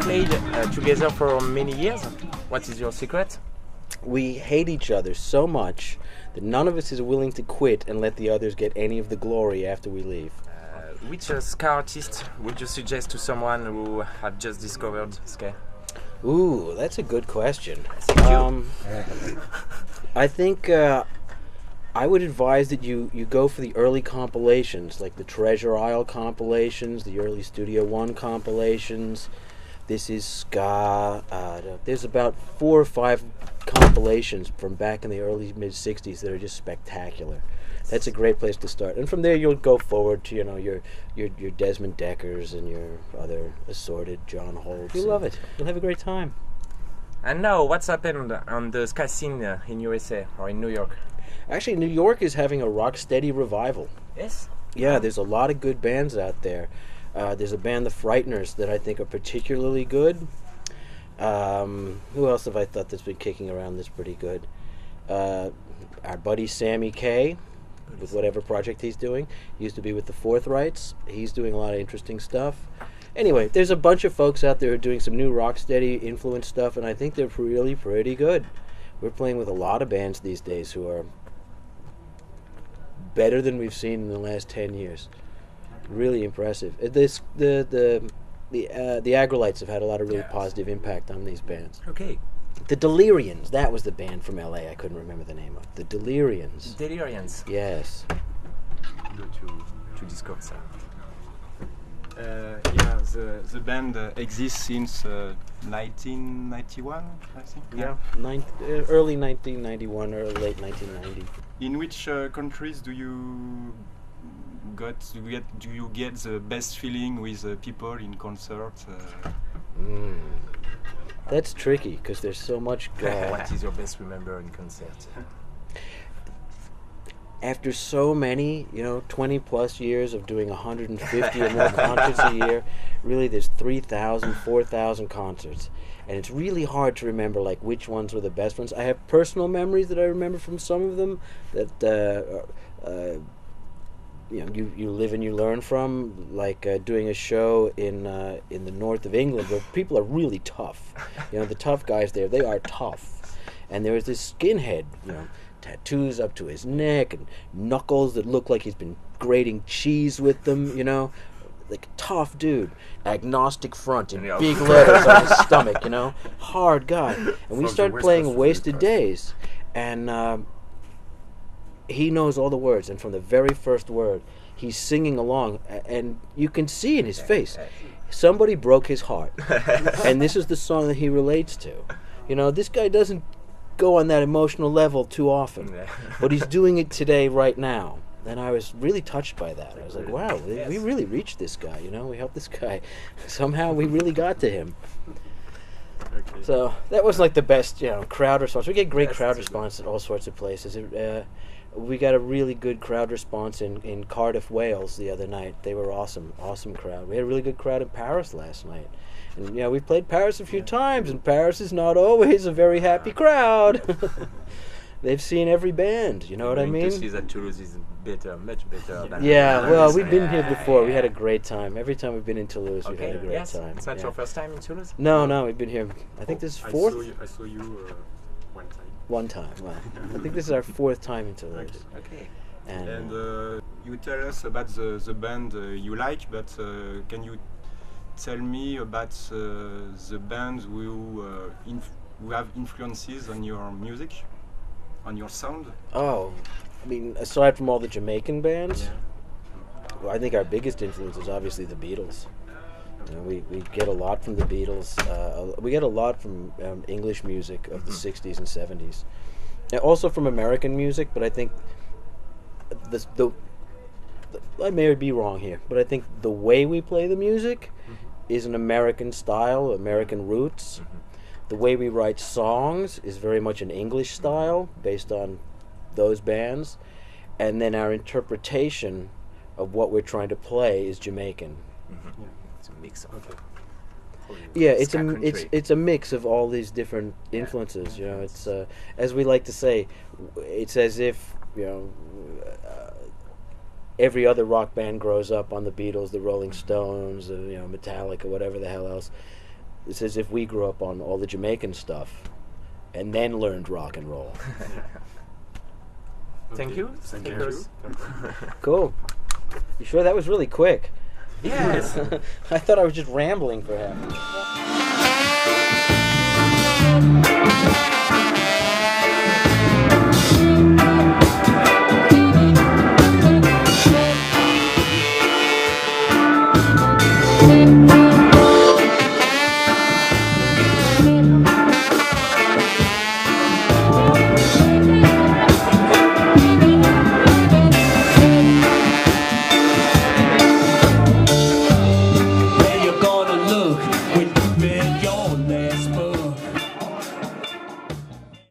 played together for many years. What is your secret? We hate each other so much that none of us is willing to quit and let the others get any of the glory after we leave. Which ska artist would you suggest to someone who have just discovered ska? Ooh, that's a good question. You. I think I would advise that you go for the early compilations, like the Treasure Isle compilations, the early Studio One compilations. This is ska. There's about 4 or 5 compilations from back in the early mid-'60s that are just spectacular. That's a great place to start, and from there you'll go forward to your Desmond Deckers and your other assorted John Holtz. You'll love it. You'll have a great time. And now, what's happened on the ska scene in USA or in New York? Actually, New York is having a rocksteady revival. Yes. Yeah, there's a lot of good bands out there. There's a band, the Frighteners, that I think are particularly good. Who else have I thought that's been kicking around that's pretty good? Our buddy Sammy Kaye, with whatever project he's doing. He used to be with the Forthrights. He's doing a lot of interesting stuff. Anyway, there's a bunch of folks out there who are doing some new rocksteady influence stuff, and I think they're really pretty good. We're playing with a lot of bands these days who are better than we've seen in the last 10 years. Really impressive. The Agrolites have had a lot of really positive impact on these bands. Okay. The Delirians, that was the band from LA I couldn't remember the name of. The Delirians. Delirians. Yes. Go to discover that. The band exists since 1991, I think. Yeah, early 1991 or late 1990. In which countries do you get the best feeling with people in concerts? That's tricky because there's so much. What is your best remember in concert? After so many, 20 plus years of doing 150 or more concerts a year, really there's 3,000, 4,000 concerts. And it's really hard to remember like which ones were the best ones. I have personal memories that I remember from some of them that you live and you learn from, like doing a show in the north of England where people are really tough. The tough guys there, they are tough. And there was this skinhead, tattoos up to his neck and knuckles that look like he's been grating cheese with them, like a tough dude, agnostic front in big letters on his stomach, hard guy. And we start playing Wasted Days, and he knows all the words, and from the very first word, he's singing along, and you can see in his face, somebody broke his heart. And this is the song that he relates to. This guy doesn't go on that emotional level too often, but he's doing it today, right now. And I was really touched by that. I was like, wow, we really reached this guy, we helped this guy. Somehow we really got to him. Okay. So that was like the best, crowd response. We get great crowd response at all sorts of places. We got a really good crowd response in Cardiff, Wales the other night. They were awesome crowd. We had a really good crowd in Paris last night. And we played Paris a few times, and Paris is not always a very happy crowd. They've seen every band, you know what I mean? To see that Toulouse is much better than well, we've been here before. We had a great time. Every time we've been in Toulouse, we've had a great time. It's not your first time in Toulouse? No, we've been here, I think this is fourth? I saw you one time. One time, well. I think this is our 4th time in Toulouse. Okay. And you tell us about the band you like, but can you tell me about the bands who have influences on your music, on your sound? Oh, I mean, aside from all the Jamaican bands, well, I think our biggest influence is obviously the Beatles. We get a lot from the Beatles. We get a lot from English music of the 60s and 70s. And also from American music, but I think I may be wrong here, but I think the way we play the music is an American style, American roots. The way we write songs is very much an English style based on those bands. And then our interpretation of what we're trying to play is Jamaican. It's a mix of it's a mix of all these different influences. It's as we like to say, it's as if every other rock band grows up on the Beatles, the Rolling Stones, Metallica, whatever the hell else. It's as if we grew up on all the Jamaican stuff and then learned rock and roll. Thank you. Thank Because- Cool. You sure that was really quick? Yes. I thought I was just rambling for half an hour.